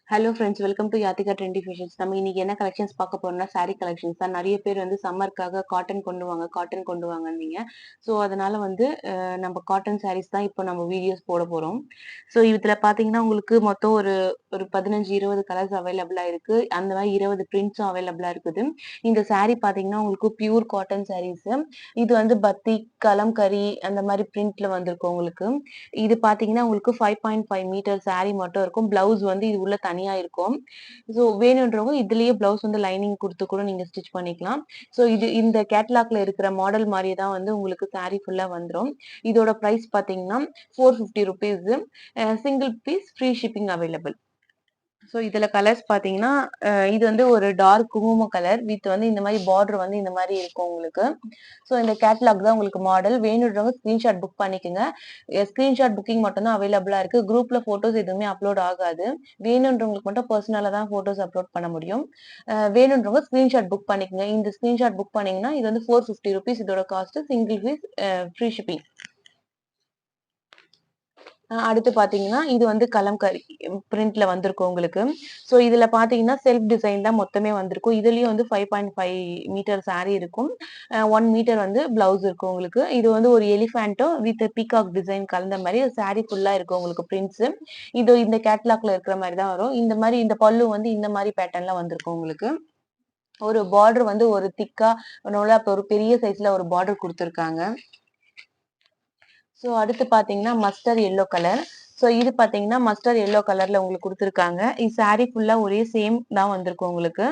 Hello friends, welcome to Yathika trendy fashions. நம்ம இன்னைக்கு என்ன கலெக்ஷன்ஸ் பார்க்க போறோம்னா saree கலெக்ஷன்ஸ் தான். நிறைய பேர் வந்து சம்மருக்காக காட்டன் கொண்டு வாங்கன்னீங்க. ஸோ அதனால வந்து நம்ம காட்டன் sarees தான் இப்போ நம்ம வீடியோஸ் போட போறோம். ஸோ இதுல பாத்தீங்கன்னா உங்களுக்கு மொத்தம் ஒரு ஒரு 15-20 கலர்ஸ் அவைலபிளா இருக்கு. அந்த மாதிரி 20 பிரிண்ட்ஸும் அவைலபிளா இருக்குது. இந்த saree பாத்தீங்கன்னா உங்களுக்கு பியூர் காட்டன் sarees. இது வந்து பத்திக், கலம்கரி அந்த மாதிரி பிரிண்ட்ல வந்திருக்கும் உங்களுக்கு. இது பாத்தீங்கன்னா உங்களுக்கு 5.5 மீட்டர் saree மட்டும் இருக்கும். பிளவுஸ் வந்து இது உள்ள தனியா இருக்கும். ஸோ வேணுன்றவங்க இதுலயே பிளவுஸ் வந்து லைனிங் குடுத்து கூட நீங்க ஸ்டிச் பண்ணிக்கலாம். ஸோ இந்த கேட்டலாக்ல இருக்கிற மாடல் மாரியே தான் வந்து உங்களுக்கு saree ஃபுல்லா வந்துரும். இதோட பிரைஸ் பாத்தீங்கன்னா ₹450. Single piece free shipping available. So இதுல கலர்ஸ் பாத்தீங்கன்னா, இது வந்து ஒரு டார்க் குங்கும கலர் வித் வந்து இந்த மாரி பார்டர் வந்து இந்த மாரி இருக்கும் உங்களுக்கு. ஸோ இந்த கேட்டலாக் தான் உங்களுக்கு மாடல். வேணுன்றவங்க ஸ்கிரீன்ஷாட் புக் பண்ணிக்கங்க. ஸ்கிரீன்ஷாட் புக்கிங் மட்டும் தான் அவைலபிளா இருக்கு. குரூப்ல ஃபோட்டோஸ் எதுவுமே அப்லோட் ஆகாது. வேணுன்றவங்களுக்கு மட்டும் பெர்சனலா தான் ஃபோட்டோஸ் அப்லோட் பண்ண முடியும். வேணுன்றவங்க ஸ்கிரீன்ஷாட் புக் பண்ணிக்கங்க. இந்த ஸ்கிரீன்ஷாட் புக் பண்ணீங்கன்னா, இது வந்து ₹450 இதோட cost. Single piece free shipping. அடுத்து பாத்தீங்கன்னா, இது வந்து கலம்கரி பிரிண்ட்ல வந்திருக்கும் உங்களுக்கு. ஸோ இதுல பாத்தீங்கன்னா, செல்ஃப் டிசைன் தான் மொத்தமே வந்திருக்கும். இதுலயும் வந்து 5.5 மீட்டர் saree இருக்கும். 1 மீட்டர் வந்து பிளவுஸ் இருக்கும் உங்களுக்கு. இது வந்து ஒரு எலிஃபேண்ட்டோ வித் பீகாக் டிசைன் கலந்த மாரி saree ஃபுல்லா இருக்கும் உங்களுக்கு பிரிண்ட்ஸ். இது இந்த கேட்டலாக்ல இருக்கிற மாரி தான் வரும். இந்த மாரி இந்த பல்லு வந்து இந்த மாரி பேட்டர்ன்ல வந்திருக்கும் உங்களுக்கு. ஒரு பார்டர் வந்து ஒரு திக்கா நல்லா ஒரு பெரிய சைஸ்ல ஒரு பார்டர் குடுத்திருக்காங்க. ஸோ அடுத்து பாத்தீங்கன்னா மஸ்டர்ட் எல்லோ கலர். ஸோ இது பாத்தீங்கன்னா மஸ்டர்ட் எல்லோ கலர்ல உங்களுக்கு குடுத்துருக்காங்க. இது saree ஃபுல்லா ஒரே சேம் தான் வந்திருக்கும் உங்களுக்கு.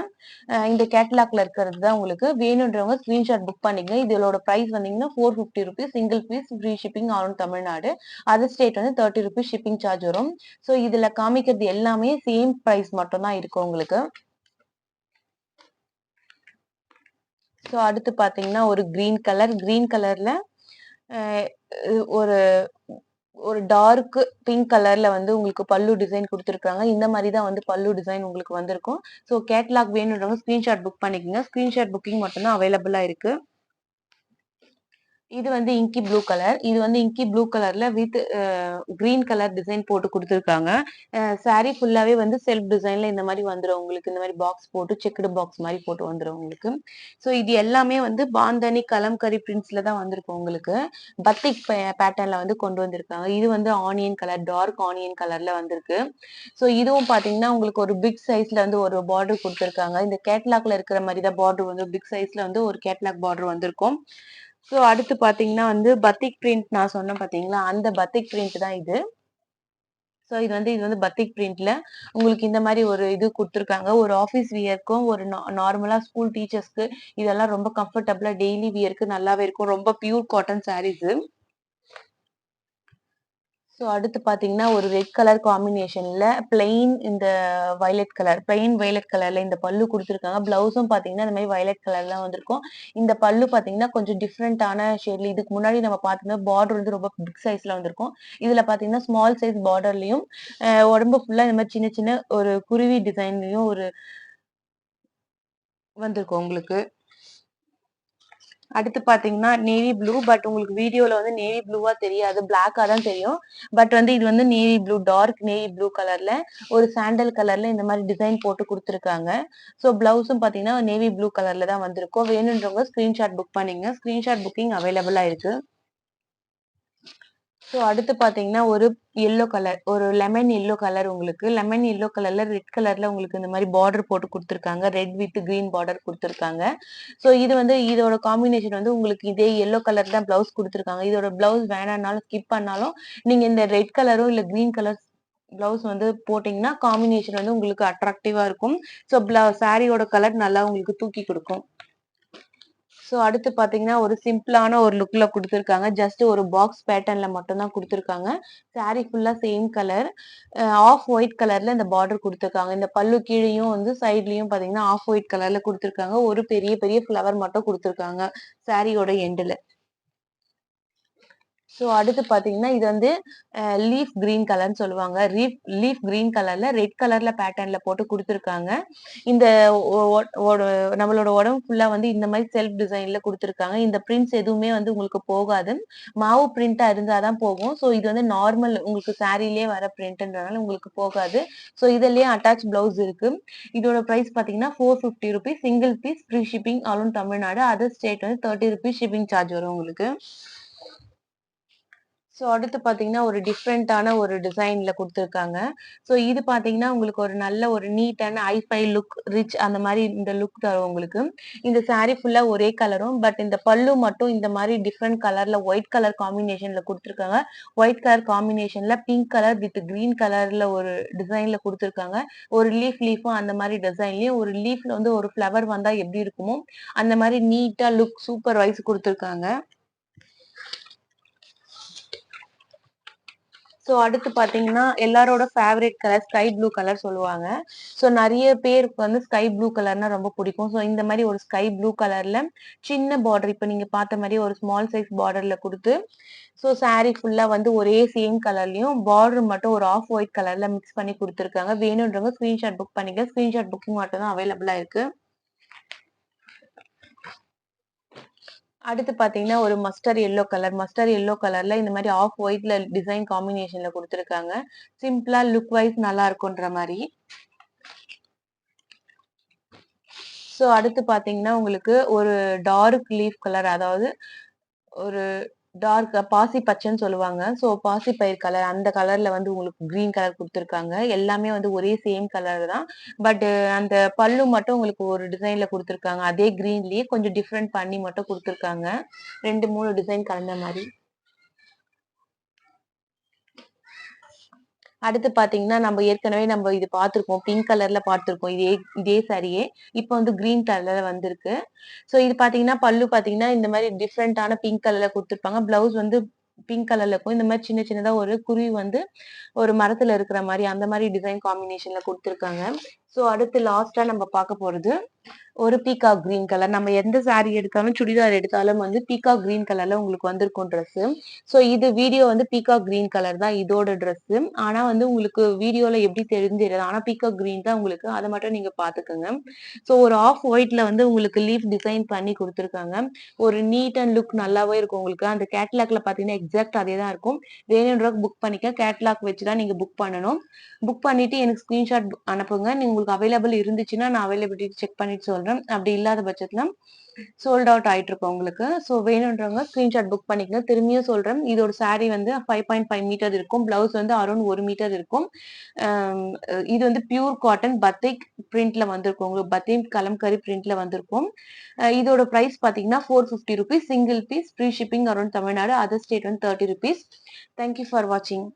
இந்த கேட்டலாக்ல இருக்கிறது தான் உங்களுக்கு. வேணுன்றவங்க ஸ்கிரீன்ஷாட் புக் பண்ணிக்கங்க. இதோட பிரைஸ் வந்தீங்கன்னா ₹450. Single piece free shipping all over Tamil Nadu. Other state வந்து ₹30 ஷிப்பிங் சார்ஜ் வரும். ஸோ இதுல காமிக்கிறது எல்லாமே சேம் பிரைஸ் மட்டும் தான் இருக்கும் உங்களுக்கு. ஸோ அடுத்து பாத்தீங்கன்னா ஒரு கிரீன் கலர். கிரீன் கலர்ல ஒரு ஒரு டார்க் பிங்க் கலர்ல வந்து உங்களுக்கு பல்லு டிசைன் குடுத்துருக்காங்க. இந்த மாரி தான் வந்து பல்லு டிசைன் உங்களுக்கு வந்திருக்கும். ஸோ கேட்டலாக் வேணுன்றவங்க ஸ்கிரீன்ஷாட் புக் பண்ணிக்கங்க. ஸ்கிரீன்ஷாட் புக்கிங் மட்டும் தான் அவைலபிளா இருக்கு. இது வந்து இங்கி ப்ளூ கலர். இது வந்து இங்கி ப்ளூ கலர்ல வித் கிரீன் கலர் டிசைன் போட்டு குடுத்துருக்காங்க. saree ஃபுல்லாவே வந்து செல்ஃப் டிசைன்ல இந்த மாரி வந்துரும் உங்களுக்கு. இந்த மாரி பாக்ஸ் போட்டு செக்குடு பாக்ஸ் மாரி போட்டு வந்துரும் உங்களுக்கு. ஸோ இது எல்லாமே வந்து பாந்தனி, கலம்கரி பிரிண்ட்ஸ்ல தான் வந்திருக்கும் உங்களுக்கு. பத்திக் பேட்டர்ன்ல வந்து கொண்டு வந்திருக்காங்க. இது வந்து ஆனியன் கலர், டார்க் ஆனியன் கலர்ல வந்திருக்கு. ஸோ இதுவும் பாத்தீங்கன்னா உங்களுக்கு ஒரு பிக் சைஸ்ல வந்து ஒரு பார்டர் குடுத்துருக்காங்க. இந்த கேட்டலாக்ல இருக்கிற மாரி தான் பார்டர் வந்து பிக் சைஸ்ல வந்து ஒரு கேட்டலாக் பார்டர் வந்திருக்கும். ஸோ அடுத்து பாத்தீங்கன்னா வந்து பத்திக் பிரிண்ட் நான் சொன்னேன் பாத்தீங்களா, அந்த பத்திக் பிரிண்ட் தான் இது. ஸோ இது வந்து பத்திக் பிரிண்ட்ல உங்களுக்கு இந்த மாரி ஒரு இது குடுத்துருக்காங்க. ஒரு ஆஃபீஸ் வியர்க்கும், ஒரு நார்மலா ஸ்கூல் டீச்சர்ஸ்க்கு இதெல்லாம் ரொம்ப கம்ஃபர்டபுளா டெய்லி வியர்க்கு நல்லாவே இருக்கும். ரொம்ப பியூர் காட்டன் சாரீஸ். ஸோ அடுத்து பாத்தீங்கன்னா, ஒரு ரெட் கலர் காம்பினேஷன்ல பிளெயின் வயலட் கலர்ல இந்த பல்லு குடுத்துருக்காங்க. பிளவுஸும் பாத்தீங்கன்னா, இந்த மாரி வயலட் கலர்ல வந்திருக்கும். இந்த பல்லு பாத்தீங்கன்னா, கொஞ்சம் டிஃபரண்டான ஷேட்ல இதுக்கு முன்னாடி நம்ம பாத்தோம்னா பார்டர் வந்து ரொம்ப பிக் சைஸ்ல வந்திருக்கும். இதுல பாத்தீங்கன்னா, ஸ்மால் சைஸ் பார்டர்லயும் உடம்பு ஃபுல்லா இந்த மாரி சின்ன சின்ன ஒரு குருவி டிசைன்லயும் ஒரு வந்திருக்கும் உங்களுக்கு. அடுத்து பாத்தீங்கன்னா நேவி ப்ளூ. பட் உங்களுக்கு வீடியோல வந்து நேவி ப்ளூவா தெரியாது. பிளாக்கா தான் தெரியும். பட் வந்து இது வந்து navy blue, dark navy blue கலர்ல ஒரு சாண்டல் கலர்ல இந்த மாரி டிசைன் போட்டு குடுத்துருக்காங்க. ஸோ பிளவுஸும் பாத்தீங்கன்னா நேவி ப்ளூ கலர்ல தான் வந்திருக்கும். வேணுன்றவங்க ஸ்கிரீன்ஷாட் புக் பண்ணீங்க. ஸ்கிரீன்ஷாட் புக்கிங் அவைலபிளா இருக்கு. ஸோ அடுத்து பாத்தீங்கன்னா ஒரு எல்லோ கலர், ஒரு லெமன் எல்லோ கலர் உங்களுக்கு. லெமன் எல்லோ கலர்ல ரெட் கலர்ல உங்களுக்கு இந்த மாரி பார்டர் போட்டு குடுத்துருக்காங்க. ரெட் வித் கிரீன் பார்டர் குடுத்துருக்காங்க. ஸோ இதோட காம்பினேஷன் வந்து உங்களுக்கு இதே எல்லோ கலர் தான் பிளவுஸ் குடுத்துருக்காங்க. இதோட பிளவுஸ் வேணாம்னாலும் ஸ்கிப் பண்ணாலும் நீங்க இந்த ரெட் கலரோ இல்ல கிரீன் கலர் பிளவுஸ் வந்து போட்டீங்கன்னா காம்பினேஷன் வந்து உங்களுக்கு அட்ராக்டிவா இருக்கும். ஸோ சாரியோட கலர் நல்லா உங்களுக்கு தூக்கி குடுக்கும். ஸோ அடுத்து பாத்தீங்கன்னா, ஒரு சிம்பிளான ஒரு லுக்ல குடுத்துருக்காங்க. ஜஸ்ட் ஒரு பாக்ஸ் பேட்டர்ன்ல மட்டும் தான் குடுத்துருக்காங்க. சாரி ஃபுல்லா சேம் கலர். ஆஃப் ஒயிட் கலர்ல இந்த பார்டர் குடுத்துருக்காங்க. இந்த பல்லு கீழயும் வந்து சைட்லயும் பாத்தீங்கன்னா, ஆஃப் ஒயிட் கலர்ல குடுத்துருக்காங்க. ஒரு பெரிய பெரிய ஃப்ளவர் மட்டும் குடுத்துருக்காங்க சாரியோட எண்டுல. ஸோ அடுத்து பார்த்தீங்கன்னா, இது வந்து லீஃப் கிரீன் கலர்ன்னு சொல்லுவாங்க. லீஃப் கிரீன் கலர்ல ரெட் கலர்ல பேட்டர்ன்ல போட்டு குடுத்துருக்காங்க. இந்த ஒ ஒ ஒரு நம்மளோட உடம்பு ஃபுல்லா வந்து இந்த மாரி செல்ஃப் டிசைன்ல குடுத்துருக்காங்க. இந்த பிரிண்ட்ஸ் எதுவுமே வந்து உங்களுக்கு போகாது. மாவு பிரிண்டா இருந்தா தான் போகும். ஸோ இது வந்து நார்மல் உங்களுக்கு சாரீலயே வர பிரிண்ட்ன்றனால உங்களுக்கு போகாது. ஸோ இதுலயே அட்டாச் பிளவுஸ் இருக்கு. இதோட பிரைஸ் பார்த்தீங்கன்னா, ₹450 single piece free shipping all over Tamil Nadu. Other state வந்து ₹30 ஷிப்பிங் சார்ஜ் வரும் உங்களுக்கு. ஸோ அடுத்து பார்த்தீங்கன்னா, ஒரு டிஃபரெண்ட்டான ஒரு டிசைன்ல குடுத்துருக்காங்க. ஸோ இது பார்த்தீங்கன்னா, உங்களுக்கு ஒரு நல்ல ஒரு நீட்டான ஹைஃபை லுக், ரிச் அந்த மாரி இந்த லுக் தரும் உங்களுக்கு. இந்த சாரி ஃபுல்லா ஒரே கலரும், பட் இந்த பல்லு மட்டும் இந்த மாரி டிஃபரெண்ட் கலர்ல ஒயிட் கலர் காம்பினேஷன்ல குடுத்துருக்காங்க. ஒயிட் கலர் காம்பினேஷன்ல பிங்க் கலர் வித் கிரீன் கலர்ல ஒரு டிசைன்ல குடுத்துருக்காங்க. ஒரு லீஃபும் அந்த மாரி டிசைன்லயும் ஒரு லீஃப்ல வந்து ஒரு ஃப்ளவர் வந்தா எப்படி இருக்குமோ, அந்த மாரி நீட்டா லுக் சூப்பர் வைஸ் குடுத்துருக்காங்க. ஸோ அடுத்து பார்த்தீங்கன்னா, எல்லாரோட favourite colour sky blue colour சொல்லுவாங்க. ஸோ நெறைய பேருக்கு வந்து ஸ்கை ப்ளூ கலர்னா ரொம்ப பிடிக்கும். ஸோ இந்த மாரி ஒரு ஸ்கை ப்ளூ கலர்ல சின்ன பார்டர் இப்ப நீங்க பார்த்த மாரி ஒரு ஸ்மால் சைஸ் பார்டர்ல குடுத்து, ஸோ சாரி ஃபுல்லா வந்து ஒரே சேம் கலர்லயும் பார்டர் மட்டும் ஒரு ஆஃப் ஒயிட் கலர்ல மிக்ஸ் பண்ணி குடுத்துருக்காங்க. வேணுன்றவங்க ஸ்கிரீன்ஷாட் புக் பண்ணிக்க. ஸ்கிரீன்ஷாட் புக்கிங் மட்டும் தான் அவைலபிளா இருக்கு. அடுத்து பார்த்தீங்கன்னா, ஒரு மஸ்டர்ட் எல்லோ கலர்ல இந்த மாரி ஆஃப் ஒயிட்ல டிசைன் காம்பினேஷன்ல குடுத்துருக்காங்க. சிம்பிளா லுக் வைஸ் நல்லா இருக்குன்ற மாரி. ஸோ அடுத்து பார்த்தீங்கன்னா, உங்களுக்கு ஒரு டார்க் லீஃப் கலர் அதாவது ஒரு டார்க் பாசி பச்சன்னு சொல்லுவாங்க. ஸோ பாசி பயிர் கலர் அந்த கலர்ல வந்து உங்களுக்கு கிரீன் கலர் குடுத்துருக்காங்க. எல்லாமே வந்து ஒரே சேம் கலர் தான். பட் அந்த பல்லு மட்டும் உங்களுக்கு ஒரு டிசைன்ல குடுத்துருக்காங்க. அதே கிரீன்லயே கொஞ்சம் டிஃபரெண்ட் பண்ணி மட்டும் குடுத்துருக்காங்க. 2, 3 டிசைன் கலந்த மாரி. அடுத்து பார்த்தீங்கன்னா, நம்ம ஏற்கனவே இது பார்த்துருக்கோம். பிங்க் கலர்ல பார்த்துருக்கோம். இதே சாரியே. இப்ப வந்து கிரீன் கலர்ல வந்திருக்கு. ஸோ இது பார்த்தீங்கன்னா, பல்லு பார்த்தீங்கன்னா, இந்த மாரி டிஃபரெண்ட்டான பிங்க் கலர்ல குடுத்துருப்பாங்க. பிளவுஸ் வந்து பிங்க் கலர்ல இருக்கும். இந்த மாரி சின்ன சின்னதா ஒரு குருவி வந்து ஒரு மரத்துல இருக்கிற மாரி, அந்த மாரி டிசைன் காம்பினேஷன்ல குடுத்துருக்காங்க. ஸோ அடுத்து லாஸ்ட்டா நம்ம பார்க்க போறது ஒரு பீகாக் கிரீன் கலர். நம்ம எந்த சாரி எடுத்தாலும், சுடிதார் எடுத்தாலும் வந்து பீகாக் கிரீன் கலர்ல உங்களுக்கு வந்திருக்கும் ட்ரெஸ்ஸு. ஸோ இது வீடியோ வந்து பீகாக் கிரீன் கலர் தான் இதோட ட்ரெஸ்ஸு. ஆனா வந்து உங்களுக்கு வீடியோல எப்படி தெரிஞ்சிராது. ஆனா பீகாக் கிரீன் தான் உங்களுக்கு. அத மட்டும் நீங்க பார்த்துக்கங்க. ஸோ ஒரு ஆஃப் ஒயிட்ல வந்து உங்களுக்கு லீஃப் டிசைன் பண்ணி குடுத்துருக்காங்க. ஒரு நீட் அண்ட் லுக் நல்லாவே இருக்கும் உங்களுக்கு. அந்த கேட்லாக்ல பார்த்தீங்கன்னா, எக்ஸாக்ட் அதே தான் இருக்கும். வேணுன்றவங்க புக் பண்ணிக்க. கேட்லாக் வச்சு தான் நீங்க புக் பண்ணணும். புக் பண்ணிட்டு எனக்கு ஸ்கிரீன்ஷாட் அனுப்புங்க. உங்களுக்கு அவைலபிள் இருந்துச்சுன்னா, நான் அவைலபிலிட்டி செக் பண்ணிட்டு சொல்றேன். அப்படி இல்லாத பட்சத்துல சோல்ட் அவுட் ஆயிட்டுருக்கும் உங்களுக்கு. ஸோ வேணுன்றவங்க ஸ்கிரீன்ஷாட் புக் பண்ணிக்கங்க. திரும்பியும் சொல்றேன். இதோட சாரி வந்து 5.5 மீட்டர் இருக்கும். பிளவுஸ் வந்து அரவுண்ட் 1 மீட்டர் இருக்கும். அம் இது வந்து பியூர் காட்டன் பத்திக் பிரிண்ட்ல வந்திருக்கும். உங்களுக்கு பத்திக் கலம்கரி பிரிண்ட்ல வந்திருக்கும். இதோட பிரைஸ் பார்த்தீங்கன்னா, ₹450 single piece free shipping around Tamil Nadu. Other state வந்து ₹30. தேங்க் யூ ஃபார் வாட்சிங்.